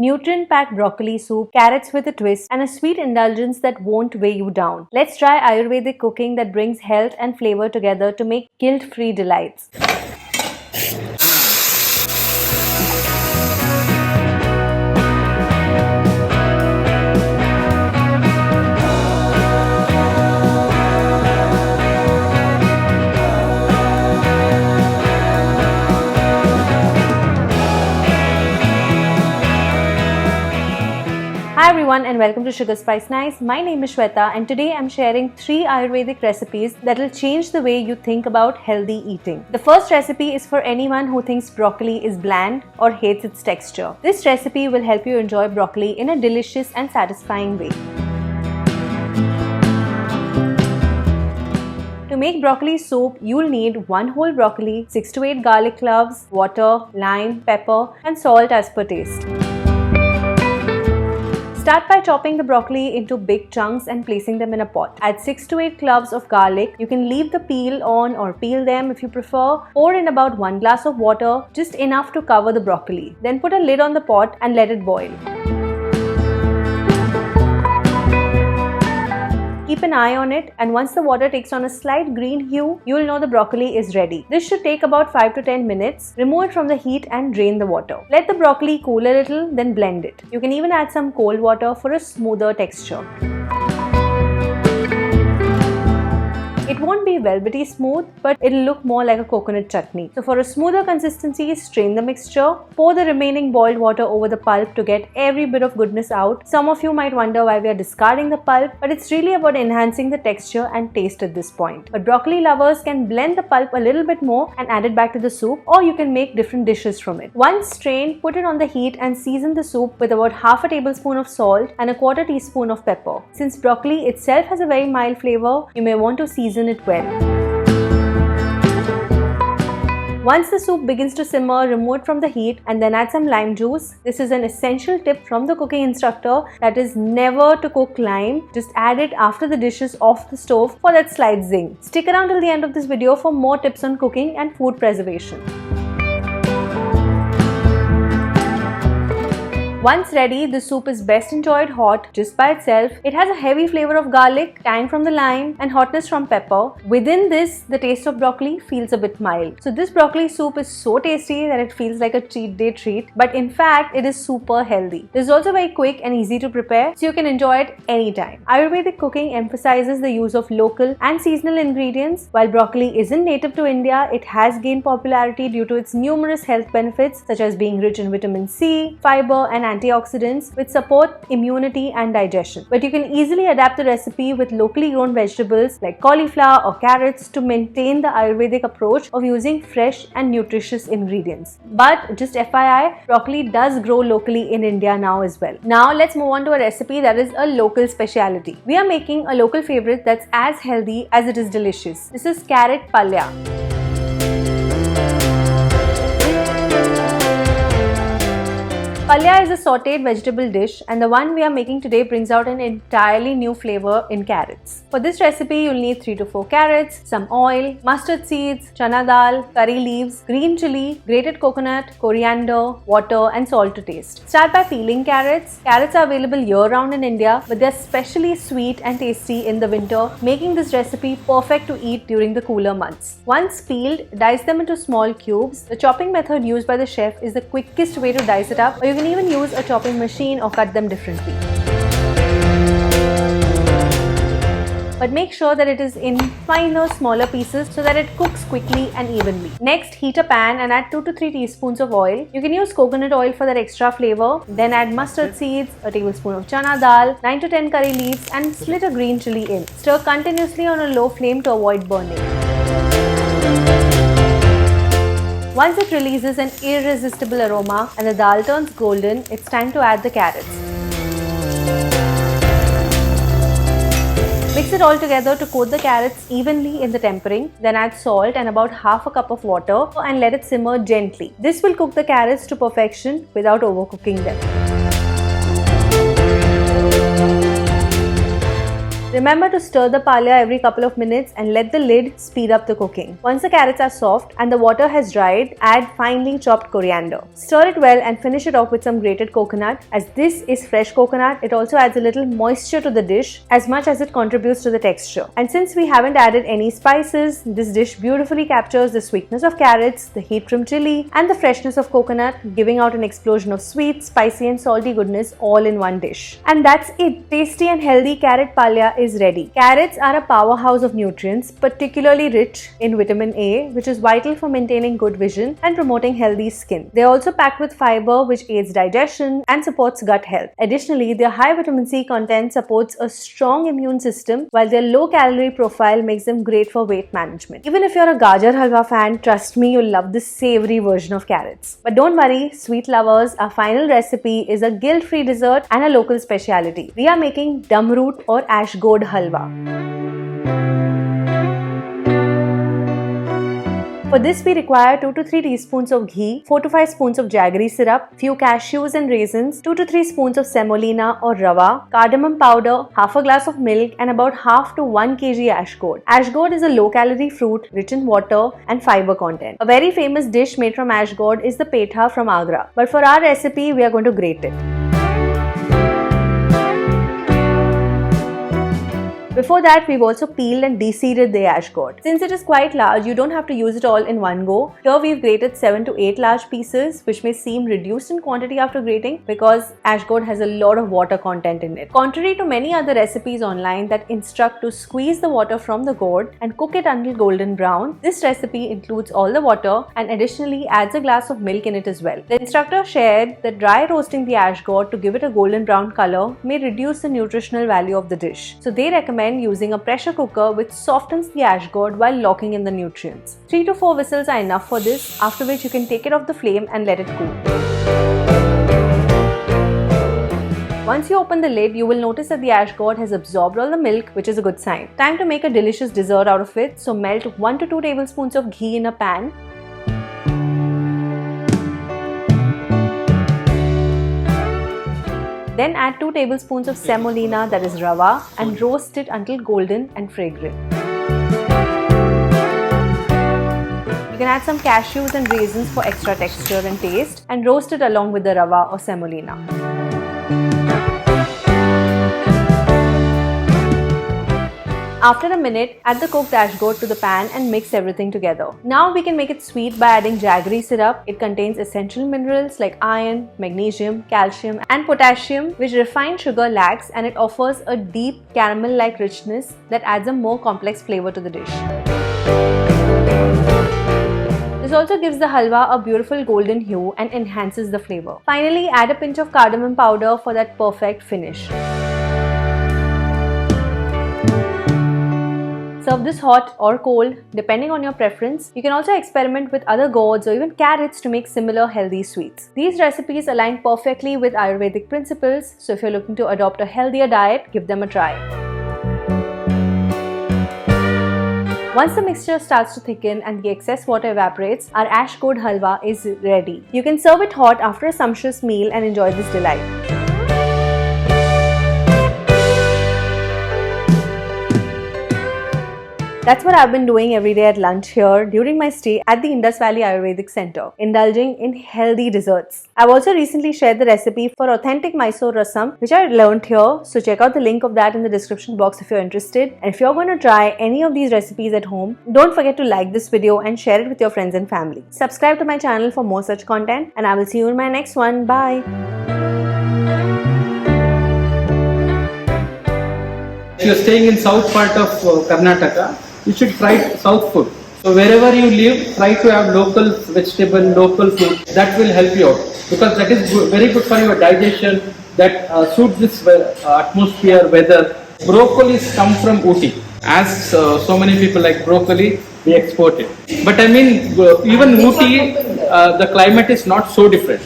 nutrient-packed broccoli soup, carrots with a twist, and a sweet indulgence that won't weigh you down. Let's try Ayurvedic cooking that brings health and flavor together to make guilt-free delights. Hi everyone and welcome to SugarSpiceNice. My name is Shweta and today I'm sharing 3 Ayurvedic recipes that will change the way you think about healthy eating. The first recipe is for anyone who thinks broccoli is bland or hates its texture. This recipe will help you enjoy broccoli in a delicious and satisfying way. To make broccoli soup, you'll need 1 whole broccoli, 6 to 8 garlic cloves, water, lime, pepper and salt as per taste. Start by chopping the broccoli into big chunks and placing them in a pot. Add 6 to 8 cloves of garlic. You can leave the peel on or peel them if you prefer. Pour in about 1 glass of water, just enough to cover the broccoli. Then put a lid on the pot and let it boil. Keep an eye on it, and once the water takes on a slight green hue, you will know the broccoli is ready. This should take about 5 to 10 minutes. Remove it from the heat and drain the water. Let the broccoli cool a little, then blend it. You can even add some cold water for a smoother texture. It won't be velvety smooth, but it'll look more like a coconut chutney. So for a smoother consistency, strain the mixture. Pour the remaining boiled water over the pulp to get every bit of goodness out. Some of you might wonder why we are discarding the pulp, but it's really about enhancing the texture and taste at this point. But broccoli lovers can blend the pulp a little bit more and add it back to the soup, or you can make different dishes from it. Once strained, put it on the heat and season the soup with about half a tablespoon of salt and a quarter teaspoon of pepper. Since broccoli itself has a very mild flavor, you may want to season it well. Once the soup begins to simmer, remove it from the heat and then add some lime juice. This is an essential tip from the cooking instructor, that is never to cook lime. Just add it after the dish is off the stove for that slight zing. Stick around till the end of this video for more tips on cooking and food preservation. Once ready, the soup is best enjoyed hot just by itself. It has a heavy flavor of garlic, tang from the lime and hotness from pepper. Within this, the taste of broccoli feels a bit mild. So this broccoli soup is so tasty that it feels like a cheat day treat, but in fact it is super healthy. It is also very quick and easy to prepare, so you can enjoy it anytime. Ayurvedic cooking emphasizes the use of local and seasonal ingredients. While broccoli isn't native to India, it has gained popularity due to its numerous health benefits such as being rich in vitamin C, fiber and antioxidants which support immunity and digestion. But you can easily adapt the recipe with locally grown vegetables like cauliflower or carrots to maintain the Ayurvedic approach of using fresh and nutritious ingredients. But just FYI, broccoli does grow locally in India now as well. Now let's move on to a recipe that is a local speciality. We are making a local favorite that's as healthy as it is delicious. This is carrot palya. Palya is a sautéed vegetable dish, and the one we are making today brings out an entirely new flavor in carrots. For this recipe, you'll need 3 to 4 carrots, some oil, mustard seeds, chana dal, curry leaves, green chili, grated coconut, coriander, water and salt to taste. Start by peeling carrots. Carrots are available year-round in India, but they're especially sweet and tasty in the winter, making this recipe perfect to eat during the cooler months. Once peeled, dice them into small cubes. The chopping method used by the chef is the quickest way to dice it up, or you can even use a chopping machine or cut them differently. But make sure that it is in finer, smaller pieces so that it cooks quickly and evenly. Next, heat a pan and add 2 to 3 teaspoons of oil. You can use coconut oil for that extra flavor. Then add mustard seeds, a tablespoon of chana dal, 9 to 10 curry leaves and slit a green chili in. Stir continuously on a low flame to avoid burning. Once it releases an irresistible aroma and the dal turns golden, it's time to add the carrots. Mix it all together to coat the carrots evenly in the tempering. Then add salt and about half a cup of water and let it simmer gently. This will cook the carrots to perfection without overcooking them. Remember to stir the palya every couple of minutes and let the lid speed up the cooking. Once the carrots are soft and the water has dried, add finely chopped coriander. Stir it well and finish it off with some grated coconut. As this is fresh coconut, it also adds a little moisture to the dish as much as it contributes to the texture. And since we haven't added any spices, this dish beautifully captures the sweetness of carrots, the heat from chili, and the freshness of coconut, giving out an explosion of sweet, spicy and salty goodness all in one dish. And that's it. Tasty and healthy carrot palya is ready. Carrots are a powerhouse of nutrients, particularly rich in vitamin A, which is vital for maintaining good vision and promoting healthy skin. They are also packed with fiber, which aids digestion and supports gut health. Additionally, their high vitamin C content supports a strong immune system, while their low calorie profile makes them great for weight management. Even if you're a Gajar Halwa fan, trust me, you'll love this savory version of carrots. But don't worry, sweet lovers, our final recipe is a guilt-free dessert and a local speciality. We are making dum root or Ashgourd Halwa. For this, we require 2 to 3 teaspoons of ghee, 4 to 5 spoons of jaggery syrup, few cashews and raisins, 2 to 3 spoons of semolina or rava, cardamom powder, half a glass of milk, and about half to 1 kg ashgourd. Ashgourd is a low-calorie fruit rich in water and fiber content. A very famous dish made from ashgourd is the petha from Agra. But for our recipe, we are going to grate it. Before that, we've also peeled and de-seeded the ashgourd. Since it is quite large, you don't have to use it all in one go. Here we've grated 7 to 8 large pieces, which may seem reduced in quantity after grating because ashgourd has a lot of water content in it. Contrary to many other recipes online that instruct to squeeze the water from the gourd and cook it until golden brown, this recipe includes all the water and additionally adds a glass of milk in it as well. The instructor shared that dry roasting the ashgourd to give it a golden brown color may reduce the nutritional value of the dish. So they recommend using a pressure cooker which softens the ashgourd while locking in the nutrients. 3 to 4 whistles are enough for this, after which you can take it off the flame and let it cool. Once you open the lid, you will notice that the ashgourd has absorbed all the milk, which is a good sign. Time to make a delicious dessert out of it, so melt 1 to 2 tablespoons of ghee in a pan. Then add 2 tablespoons of semolina, that is rava, and roast it until golden and fragrant. You can add some cashews and raisins for extra texture and taste and roast it along with the rava or semolina. After a minute, add the cooked ashgourd to the pan and mix everything together. Now we can make it sweet by adding jaggery syrup. It contains essential minerals like iron, magnesium, calcium and potassium, which refined sugar lacks, and it offers a deep caramel-like richness that adds a more complex flavor to the dish. This also gives the halwa a beautiful golden hue and enhances the flavor. Finally, add a pinch of cardamom powder for that perfect finish. Serve this hot or cold, depending on your preference. You can also experiment with other gourds or even carrots to make similar healthy sweets. These recipes align perfectly with Ayurvedic principles, so if you're looking to adopt a healthier diet, give them a try. Once the mixture starts to thicken and the excess water evaporates, our Ashgourd Halwa is ready. You can serve it hot after a sumptuous meal and enjoy this delight. That's what I've been doing every day at lunch here during my stay at the Indus Valley Ayurvedic Centre, indulging in healthy desserts. I've also recently shared the recipe for authentic Mysuru rasam, which I learned here, so check out the link of that in the description box if you're interested. And if you're going to try any of these recipes at home, don't forget to like this video and share it with your friends and family. Subscribe to my channel for more such content, and I will see you in my next one. Bye! If you're staying in south part of Karnataka, you should try south food. So wherever you live, try to have local vegetable, local food. That will help you out because that is very good for your digestion. That suits this atmosphere, weather. Broccolis come from Ooty. As so many people like broccoli, we export it. But I mean, even Ooty, the climate is not so different.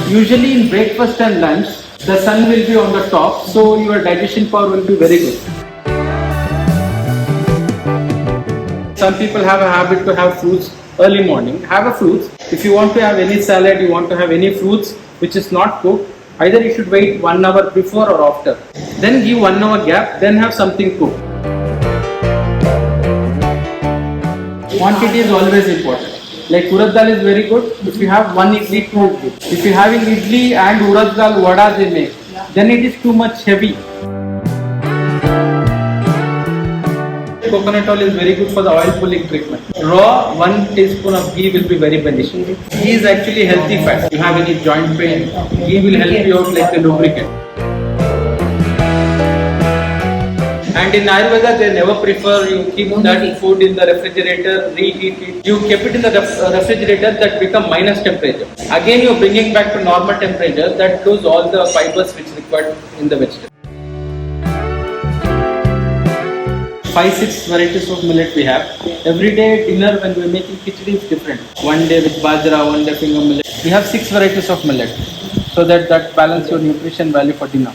Usually in breakfast and lunch, the sun will be on the top, so your digestion power will be very good. Some people have a habit to have fruits early morning. Have a fruit. If you want to have any salad, you want to have any fruits which is not cooked, Either you should wait 1 hour before or after. Then give 1 hour gap, then have something cooked. Quantity is always important. Like urad dal is very good. If you have 1 idli, 2 idli. If you are having idli and urad dal vada they make, then it is too much heavy. Coconut oil is very good for the oil pulling treatment. Raw 1 teaspoon of ghee will be very beneficial. Ghee is actually healthy fat. If you have any joint pain, ghee will help you out like a lubricant. And in Ayurveda, they never prefer you keep that food in the refrigerator, reheat it. You keep it in the refrigerator that become minus temperature. Again, you are bringing back to normal temperature that lose all the fibers which required in the vegetable. 5-6 varieties of millet we have. Every day dinner when we are making khichdi is different. One day with bajra, one day finger millet. We have 6 varieties of millet so that balance your nutrition value for dinner.